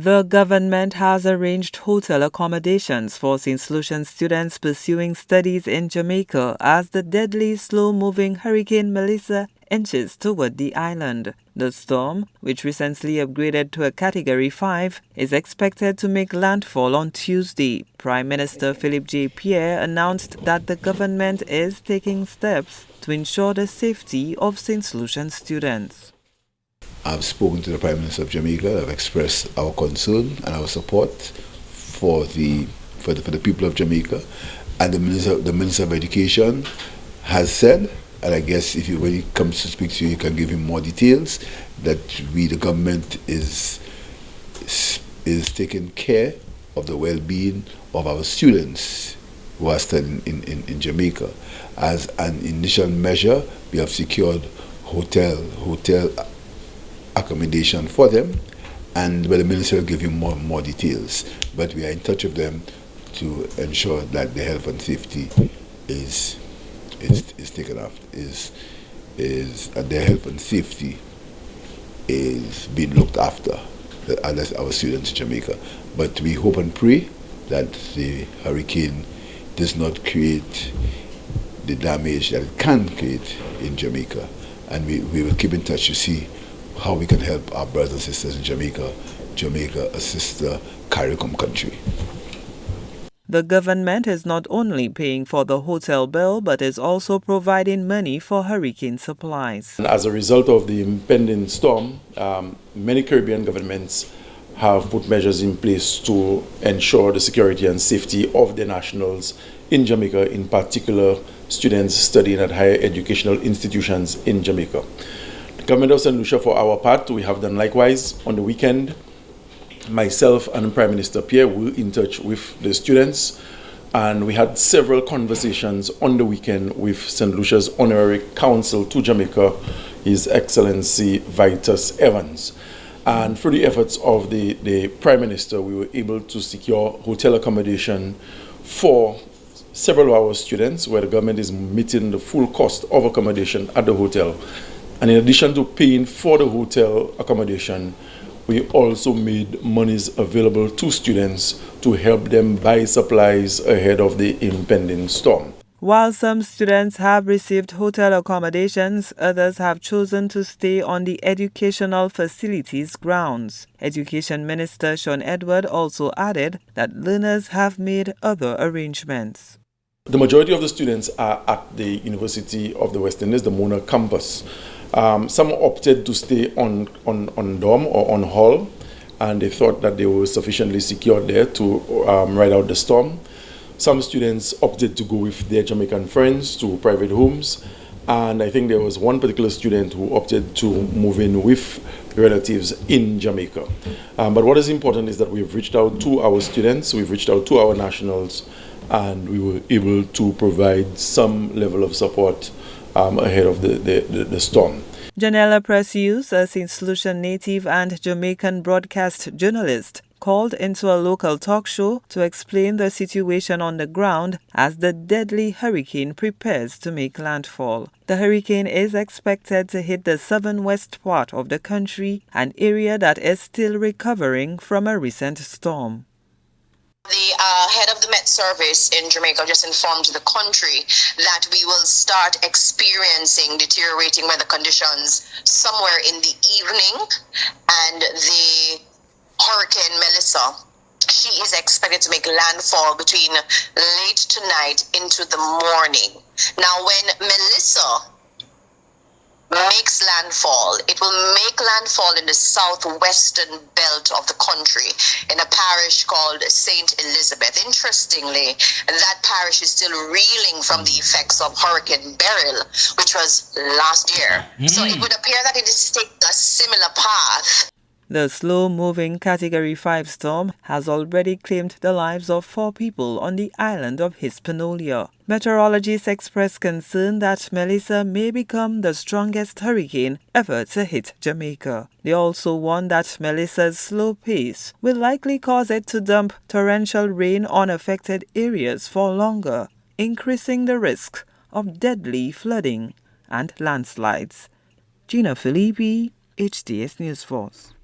The government has arranged hotel accommodations for Saint Lucian students pursuing studies in Jamaica as the deadly, slow-moving Hurricane Melissa inches toward the island. The storm, which recently upgraded to a Category 5, is expected to make landfall on Tuesday. Prime Minister Pierre announced that the government is taking steps to ensure the safety of Saint Lucian students. I've spoken to the Prime Minister of Jamaica. I've expressed our concern and our support for the people of Jamaica, and the Minister of Education has said, and I guess when he comes to speak to you, you can give him more details, that the government is taking care of the well-being of our students who are studying in Jamaica. As an initial measure, we have secured hotel accommodation for them, and the minister will give you more details. But we are in touch with them to ensure that their health and safety is taken after, their health and safety is being looked after, as our students in Jamaica. But we hope and pray that the hurricane does not create the damage that it can create in Jamaica, and we will keep in touch to see how we can help our brothers and sisters in Jamaica, a sister CARICOM country. The government is not only paying for the hotel bill, but is also providing money for hurricane supplies. And as a result of the impending storm, many Caribbean governments have put measures in place to ensure the security and safety of their nationals in Jamaica, in particular students studying at higher educational institutions in Jamaica. Government of Saint Lucia, for our part, we have done likewise. On the weekend, myself and Prime Minister Pierre were in touch with the students, and we had several conversations on the weekend with Saint Lucia's Honorary Consul to Jamaica, His Excellency Vitus Evans. And through the efforts of the Prime Minister, we were able to secure hotel accommodation for several of our students, where the government is meeting the full cost of accommodation at the hotel. And in addition to paying for the hotel accommodation, we also made monies available to students to help them buy supplies ahead of the impending storm. While some students have received hotel accommodations, others have chosen to stay on the educational facilities grounds. Education Minister Shawn also added that learners have made other arrangements. The majority of the students are at the University of the West Indies, the Mona campus. Some opted to stay on dorm or on hall, and they thought that they were sufficiently secure there to ride out the storm. Some students opted to go with their Jamaican friends to private homes, and I think there was one particular student who opted to move in with relatives in Jamaica. But what is important is that we've reached out to our students, we've reached out to our nationals, and we were able to provide some level of support ahead of the storm. Janella Precious, a Saint Lucian native and Jamaican broadcast journalist, called into a local talk show to explain the situation on the ground as the deadly hurricane prepares to make landfall. The hurricane is expected to hit the southern west part of the country, an area that is still recovering from a recent storm. The head of the Met Service in Jamaica just informed the country that we will start experiencing deteriorating weather conditions somewhere in the evening, and the Hurricane Melissa, she is expected to make landfall between late tonight into the morning. Now, when Melissa makes landfall, it will make landfall in the southwestern belt of the country in a parish called Saint Elizabeth. Interestingly, that parish is still reeling from the effects of Hurricane Beryl, which was last year. So it would appear that it is taking a similar path. The slow-moving Category 5 storm has already claimed the lives of 4 people on the island of Hispaniola. Meteorologists express concern that Melissa may become the strongest hurricane ever to hit Jamaica. They also warn that Melissa's slow pace will likely cause it to dump torrential rain on affected areas for longer, increasing the risk of deadly flooding and landslides. Gina Filippi, HDS News Force.